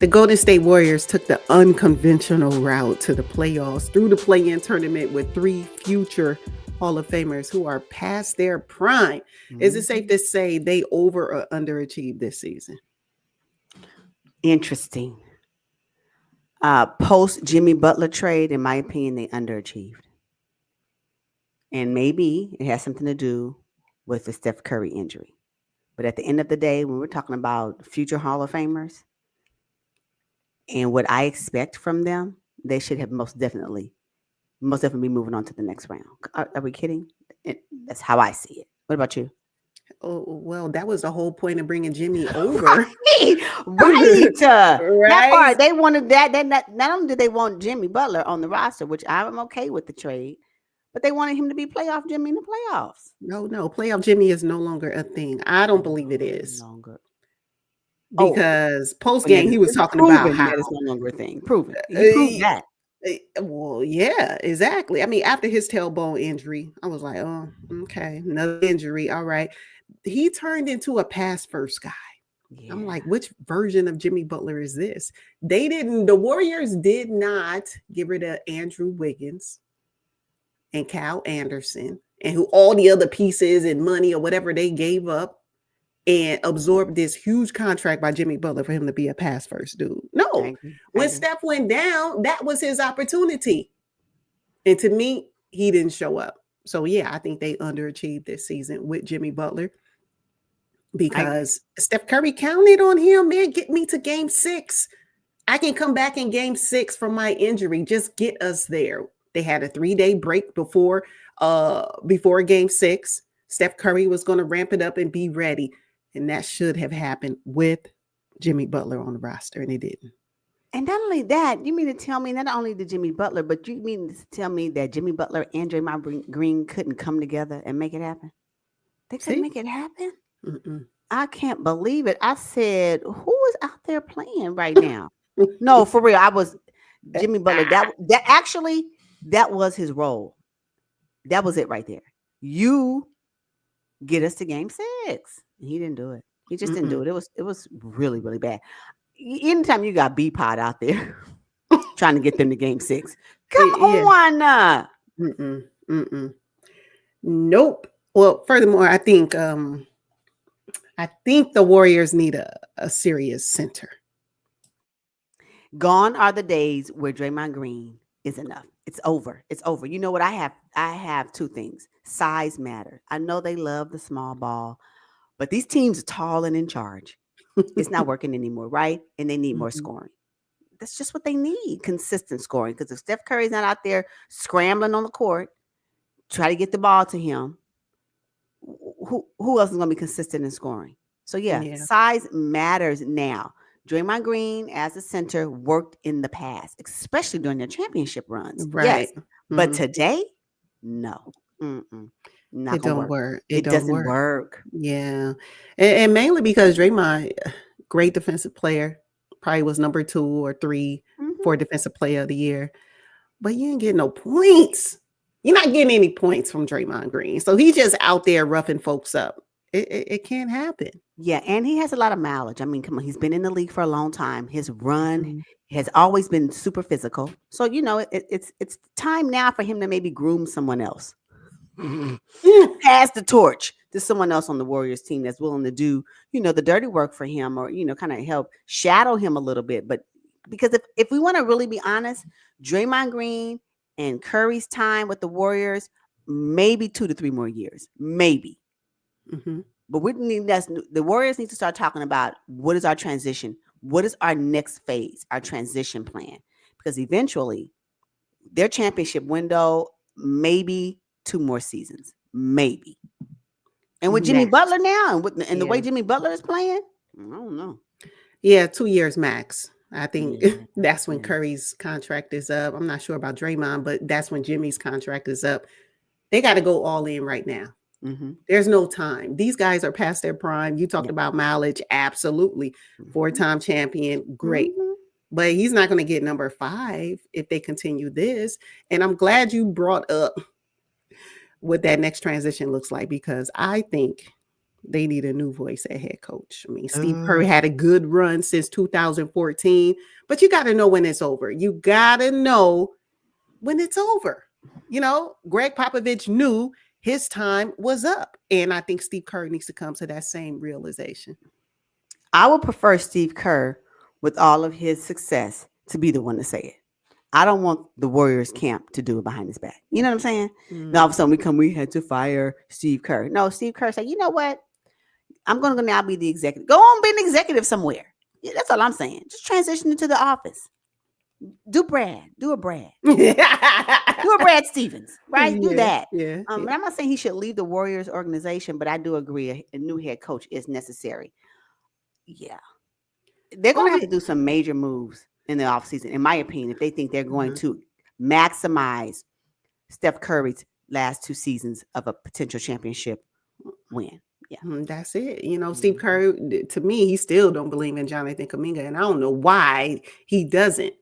The Golden State Warriors took the unconventional route to the playoffs through the play-in tournament with three future Hall of Famers who are past their prime. Is it safe to say they over or underachieved this season? Interesting. Post Jimmy Butler trade, in my opinion, they underachieved. And maybe it has something to do with the Steph Curry injury. But at the end of the day, when we're talking about future Hall of Famers and what I expect from them, they should have most definitely be moving on to the next round. Are we kidding? That's how I see it. What about you? Oh, well, that was the whole point of bringing Jimmy over. Right. That Right? part, they wanted that. Not only did they want Jimmy Butler on the roster, which I'm okay with the trade, but they wanted him to be playoff Jimmy in the playoffs. No, playoff Jimmy is no longer a thing. I don't believe it is. No longer. Because post Well, game, he was it's talking about proven how. that it's no longer a thing. Proven. He proved Uh, that. Well, yeah, exactly. I mean, after his tailbone injury, I was like, oh, okay, another injury. All right. He turned into a pass first guy. Yeah. I'm like, which version of Jimmy Butler is this? The Warriors did not get rid of Andrew Wiggins and Cal Anderson and who all the other pieces and money or whatever they gave up and absorbed this huge contract by Jimmy Butler for him to be a pass first dude. No. When Steph went down, that was his opportunity. And to me, he didn't show up. So yeah, I think they underachieved this season with Jimmy Butler because Steph Curry counted on him, man. Get me to game 6. I can come back in game 6 from my injury. Just get us there. They had a 3-day break before game 6. Steph Curry was going to ramp it up and be ready. And that should have happened with Jimmy Butler on the roster, and it didn't. And not only that, you mean to tell me not only did Jimmy Butler, but you mean to tell me that Jimmy Butler and Draymond Green couldn't come together and make it happen? They couldn't make it happen? Mm-mm. I can't believe it. I said, who is out there playing right now? No, for real. I was Jimmy Butler. That was his role. That was it right there. You get us to game 6. He didn't do it. He just didn't do it. It was really, really bad. Anytime you got B-Pod out there trying to get them to game 6, come on. Nope. Well, furthermore, I think the Warriors need a serious center. Gone are the days where Draymond Green is enough. It's over. It's over. You know what I have? I have 2 things. Size matter. I know they love the small ball, but these teams are tall and in charge. It's not working anymore, right? And they need more scoring. That's just what they need, consistent scoring. Because if Steph Curry's not out there scrambling on the court, try to get the ball to him, who else is going to be consistent in scoring? So, yeah, size matters now. Draymond Green as a center worked in the past, especially during their championship runs. Right. Yes. But today, no. It don't work. It doesn't work. Yeah. And mainly because Draymond, great defensive player, probably was number 2 or 3 for defensive player of the year. But you ain't getting no points. You're not getting any points from Draymond Green. So he's just out there roughing folks up. It can't happen. Yeah, and he has a lot of mileage. I mean, come on, he's been in the league for a long time. His run has always been super physical. So, you know, it's time now for him to maybe groom someone else. Pass the torch to someone else on the Warriors team that's willing to do, you know, the dirty work for him or, you know, kind of help shadow him a little bit. But because if we want to really be honest, Draymond Green and Curry's time with the Warriors, maybe 2 to 3 more years, maybe. But the Warriors need to start talking about what is our transition, what is our next phase, our transition plan, because eventually their championship window, maybe 2 more seasons, maybe. And with Jimmy Butler now, and the way Jimmy Butler is playing, I don't know. Yeah, 2 years max. I think that's when Curry's contract is up. I'm not sure about Draymond, but that's when Jimmy's contract is up. They got to go all in right now. There's no time. These guys are past their prime. You talked about mileage. Absolutely. 4-time champion. Great. But he's not going to get number 5 if they continue this. And I'm glad you brought up what that next transition looks like, because I think They need a new voice at head coach. I mean, Steve Kerr had a good run since 2014, but you got to know when it's over. You got to know when it's over. Greg Popovich knew his time was up. And I think Steve Kerr needs to come to that same realization. I would prefer Steve Kerr, with all of his success, to be the one to say it. I don't want the Warriors camp to do it behind his back. You know what I'm saying? Now all of a sudden we had to fire Steve Kerr. No, Steve Kerr said, you know what? I'm going to now be the executive. Go on, be an executive somewhere. Yeah, that's all I'm saying. Just transition into the office. Do a Brad. Do a Brad Stevens, right? Do that. Yeah. And I'm not saying he should leave the Warriors organization, but I do agree a new head coach is necessary. Yeah. They're going to have to do some major moves in the offseason, in my opinion, if they think they're going to maximize Steph Curry's last 2 seasons of a potential championship win. Yeah. That's it. Steve Kerr, to me, he still don't believe in Jonathan Kuminga, and I don't know why he doesn't.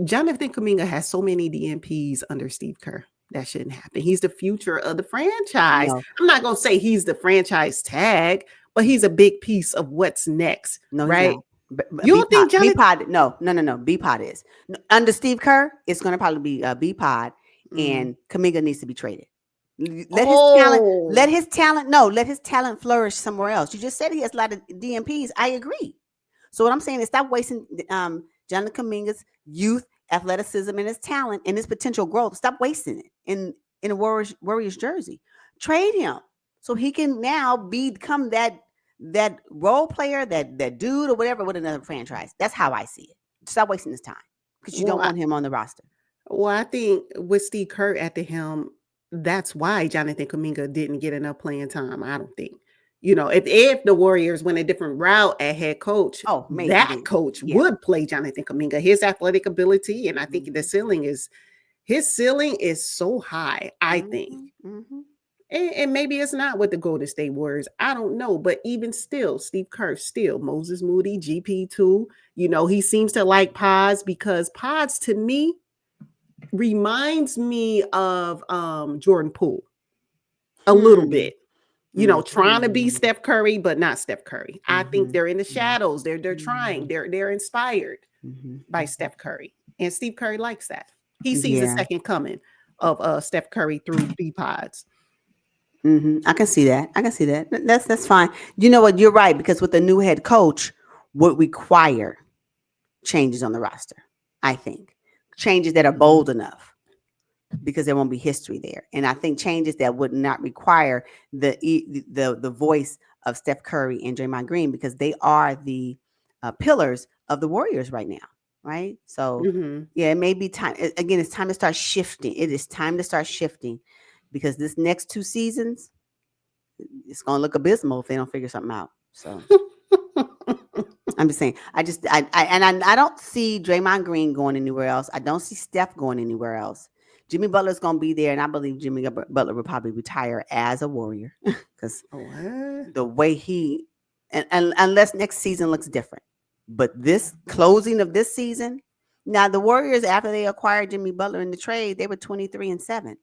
Jonathan Kuminga has so many DNPs under Steve Kerr. That shouldn't happen. He's the future of the franchise. No. I'm not going to say he's the franchise tag, but he's a big piece of what's next. No, right? You don't think Jonathan? B-Pod, no. B-Pod is. Under Steve Kerr, it's going to probably be B-Pod, and Kuminga needs to be traded. Let his talent flourish somewhere else. You just said he has a lot of DNPs. I agree. So what I'm saying is stop wasting Jonathan Kuminga's youth, athleticism, and his talent and his potential growth. Stop wasting it in a Warriors jersey. Trade him so he can now become that role player, that dude or whatever with another franchise. That's how I see it. Stop wasting his time because you don't want him on the roster. Well, I think with Steve Kerr at the helm, that's why Jonathan Kuminga didn't get enough playing time. I don't think. If the Warriors went a different route at head coach, that coach would play Jonathan Kuminga. His athletic ability, and I think his ceiling is so high, I think. And maybe it's not with the Golden State Warriors. I don't know. But even still, Steve Kerr, Moses Moody, GP2, he seems to like Pods because Pods, to me, reminds me of Jordan Poole a little bit. Trying to be Steph Curry, but not Steph Curry. I think they're in the shadows. They're trying. They're inspired by Steph Curry. And Steve Curry likes that. He sees the second coming of Steph Curry through B-Pods. I can see that. That's fine. You know what? You're right, because with the new head coach would require changes on the roster, I think. Changes that are bold enough. Because there won't be history there. And I think changes that would not require the voice of Steph Curry and Draymond Green, because they are the pillars of the Warriors right now, right? So, it may be time. Again, it's time to start shifting. It is time to start shifting because this next 2 seasons, it's going to look abysmal if they don't figure something out. So, I'm just saying, I don't see Draymond Green going anywhere else. I don't see Steph going anywhere else. Jimmy Butler's going to be there, and I believe Jimmy Butler will probably retire as a Warrior because the way and unless next season looks different. But this closing of this season, now the Warriors, after they acquired Jimmy Butler in the trade, they were 23-7.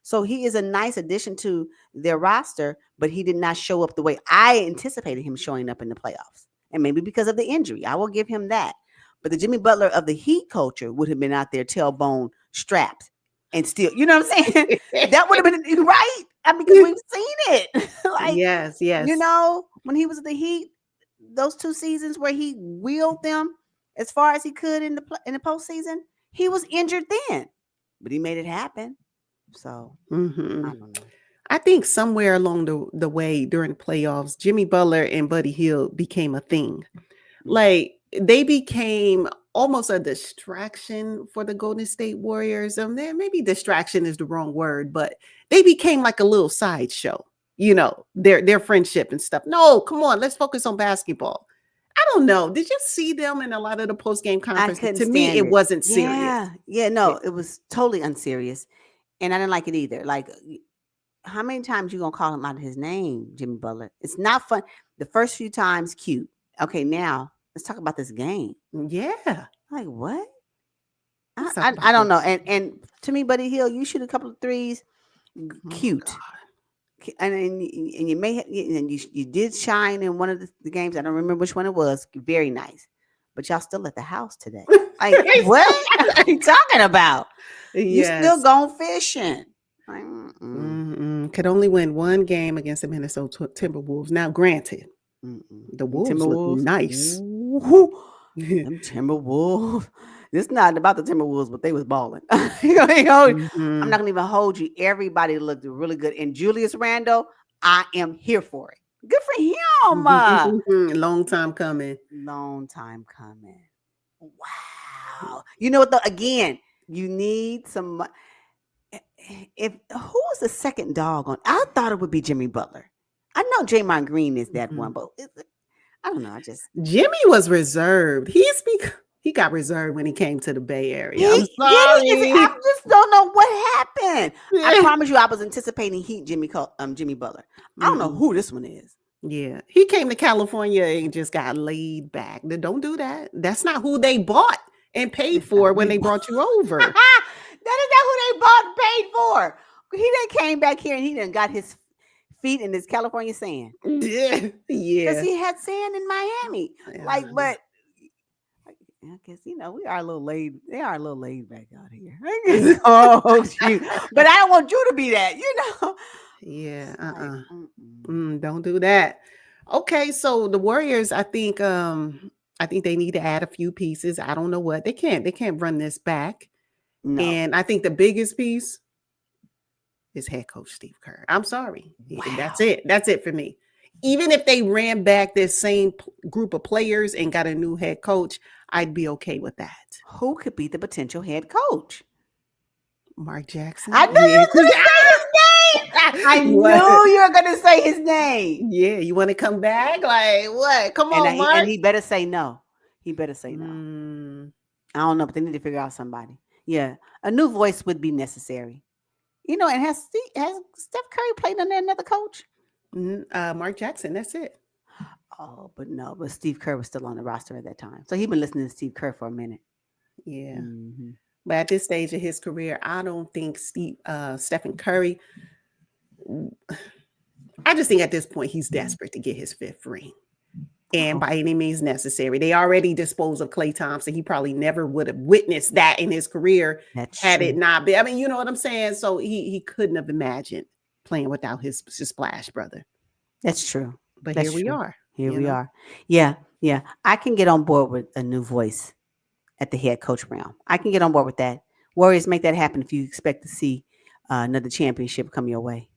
So he is a nice addition to their roster, but he did not show up the way I anticipated him showing up in the playoffs. And maybe because of the injury, I will give him that. But the Jimmy Butler of the Heat culture would have been out there tailbone strapped. And still, you know what I'm saying? That would have been right. I mean, because we've seen it. Yes. When he was at the Heat, those 2 seasons where he wheeled them as far as he could in the postseason, he was injured then, but he made it happen. So I don't know. I think somewhere along the way during the playoffs, Jimmy Butler and Buddy Hield became a thing. Like they became almost a distraction for the Golden State Warriors. Maybe distraction is the wrong word, but they became like a little sideshow, their friendship and stuff. No, come on, let's focus on basketball. I don't know. Did you see them in a lot of the post-game conferences? To me, it wasn't serious. It was totally unserious. And I didn't like it either. Like, how many times you going to call him out of his name, Jimmy Butler? It's not fun. The first few times, cute. Okay, now let's talk about this game. Yeah. Like what? I don't know. And to me, Buddy Hield, you shoot a couple of threes. Cute. and you may and you did shine in one of the games. I don't remember which one it was. Very nice, but y'all still at the house today. Like what are you talking about? You still Yes. going fishing? Like, Could only win one game against the Minnesota Timberwolves. Now, granted, the Wolves look Timberwolves. nice. Ooh, them Timberwolves. It's not about the Timberwolves, but they was balling. I'm not gonna even hold you. Everybody looked really good. And Julius Randle, I am here for it. Good for him. Long time coming. Long time coming. Wow. You know what? Though again, you need some. If who was the second dog on? I thought it would be Jimmy Butler. I know Draymond Green is that one, but I don't know. I just Jimmy was reserved. He got reserved when he came to the Bay Area. I'm he did he? I sorry. just don't know what happened. I promise you, I was anticipating Jimmy Butler. I don't know who this one is. Yeah, he came to California and just got laid back. Don't do that. That's not who they bought and paid for when they brought you over. That is not who they bought and paid for. He then came back here and he done got his feet in this California sand. Yeah, Because he had sand in Miami. Like, but I guess we are a little laid. They are a little laid back out here. Oh, shoot. But I don't want you to be that. Yeah. Like, Don't do that. Okay, so the Warriors, I think they need to add a few pieces. I don't know what they can't. They can't run this back. no. And I think the biggest piece is head coach Steve Kerr. I'm sorry. Wow. That's it. That's it for me. Even if they ran back this same group of players and got a new head coach, I'd be okay with that. Who could be the potential head coach? Mark Jackson. I knew you were going to say his name. I knew you were going to say his name. Yeah, you want to come back? Like what? Come on, Mark. And he better say no. He better say no. I don't know, but they need to figure out somebody. Yeah, a new voice would be necessary. And has Steph Curry played under another coach? Mark Jackson. That's it. Oh, but Steve Kerr was still on the roster at that time, so he'd been listening to Steve Kerr for a minute. Yeah, but at this stage of his career, I don't think Stephen Curry. I just think at this point he's desperate to get his fifth ring. And by any means necessary. They already disposed of Klay Thompson. He probably never would have witnessed that in his career had it not been. I mean, you know what I'm saying? So he couldn't have imagined playing without his splash brother. That's true. But here we are. Here we are. Yeah. I can get on board with a new voice at the head coach realm. I can get on board with that. Warriors, make that happen if you expect to see another championship come your way.